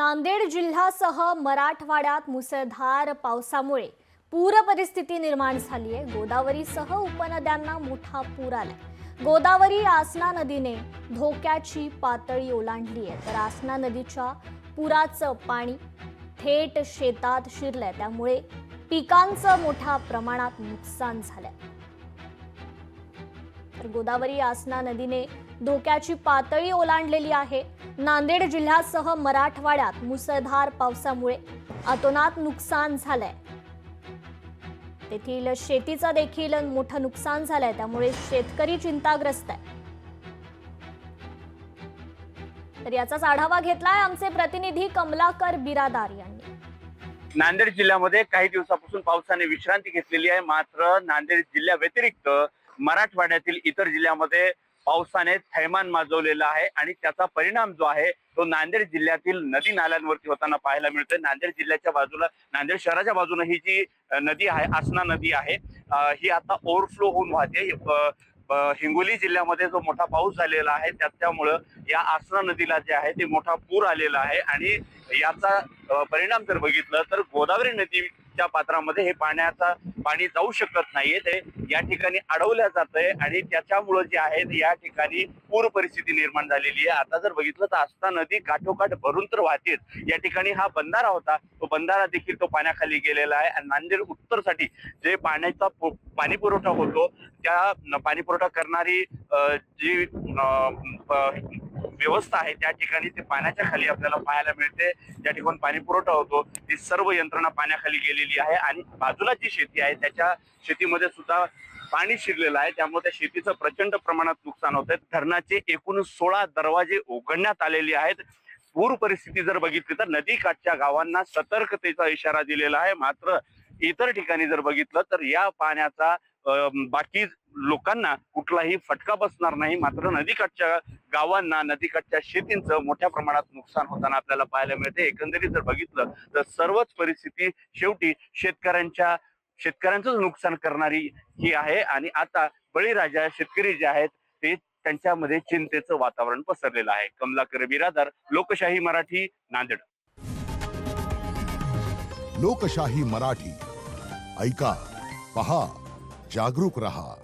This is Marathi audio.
नांदेड जिल्ह्यासह मराठवाड्यात मुसळधार पावसामुळे पूर परिस्थिती निर्माण झाली आहे। गोदावरीसह उपनद्यांना मोठा पूर आलाय। गोदावरी आसना नदीने धोक्याची पातळी ओलांडली आहे, तर आसना नदीच्या पुराचं पाणी थेट शेतात शिरलंय, त्यामुळे पिकांचं मोठ्या प्रमाणात नुकसान झालंय। तर गोदावरी आसना नदीने धोक्याची पातळी ओलांडलेली आहे। नांदेड जिल्ह्यासह मराठवाड्यात मुसळधार पावसामुळे अतोनात नुकसान झालंय। तेथील शेतीचं देखील मोठं नुकसान झालंय, त्यामुळे शेतकरी चिंताग्रस्त आहे। तर याचाच आढावा घेतलाय आमचे प्रतिनिधी कमलाकर बिरादार यांनी। नांदेड जिल्ह्यामध्ये काही दिवसापासून पावसाने विश्रांती घेतलेली आहे, मात्र नांदेड जिल्ह्या व्यतिरिक्त मराठवाड्यातील इतर जिल्ह्यामध्ये पावसाने थैमान माजवलेला आहे आणि त्याचा परिणाम जो आहे तो नांदेड जिल्ह्यातील नदी नाल्यांवरती होताना पाहायला मिळतोय। नांदेड जिल्ह्याच्या बाजूला, नांदेड शहराच्या बाजूने ही जी नदी आहे, आसना नदी आहे, ही आता ओव्हरफ्लो होऊन वाहते। हिंगोली जिल्ह्यामध्ये जो मोठा पाऊस झालेला आहे त्याच्यामुळे या आसना नदीला जे आहे ते मोठा पूर आलेला आहे आणि याचा परिणाम जर बघितलं तर गोदावरी नदीच्या पात्रामध्ये हे पाणी जाऊ शकत नाहीये, ते या ठिकाणी अडवल्या जात आहे आणि त्याच्यामुळे जे आहे या ठिकाणी पूर परिस्थिती निर्माण झालेली आहे। आता जर बघितलं तर आसना नदी काठोकाठ भरून तर वाहतेच, या ठिकाणी हा बंधारा होता, तो बंधारा देखील तो पाण्याखाली गेलेला आहे आणि नांदेड उत्तरसाठी जे पाण्याचा पाणी पुरवठा होतो त्या पाणी पुरवठा करणारी जी व्यवस्था आहे त्या ठिकाणी ते पाण्याच्या खाली आपल्याला पाहायला मिळते। ज्या ठिकाणी पाणी पुरवठा होतो ती सर्व यंत्रणा पाण्याखाली गेलेली आहे आणि बाजूला जी शेती आहे त्याच्या शेतीमध्ये सुद्धा पाणी शिरलेलं आहे, त्यामुळे त्या शेतीचं प्रचंड प्रमाणात नुकसान होत आहे। धरणाचे एकूण 16 दरवाजे उघडण्यात आलेले आहेत। पूर परिस्थिती जर बघितली तर नदीकाठच्या गावांना सतर्कतेचा इशारा दिलेला आहे, मात्र इतर ठिकाणी जर बघितलं तर या पाण्याचा बाकी लोकांना कुठलाही फटका बसणार नाही, मात्र नदीकाठच्या गावांना, नदीकाठच्या शेतींचं मोठ्या प्रमाणात नुकसान होताना आपल्याला पाहायला मिळते। एकंदरीत जर बघितलं तर सर्वच परिस्थिती शेवटी शेतकऱ्यांचंच नुकसान करणारी ही आहे आणि आता बळीराजा शेतकरी जे आहेत ते त्यांच्यामध्ये चिंतेचं वातावरण पसरलेलं आहे। कमलाकर बिरादार, लोकशाही मराठी, नांदेड। लोकशाही मराठी ऐका, पहा, जागरूक रहा।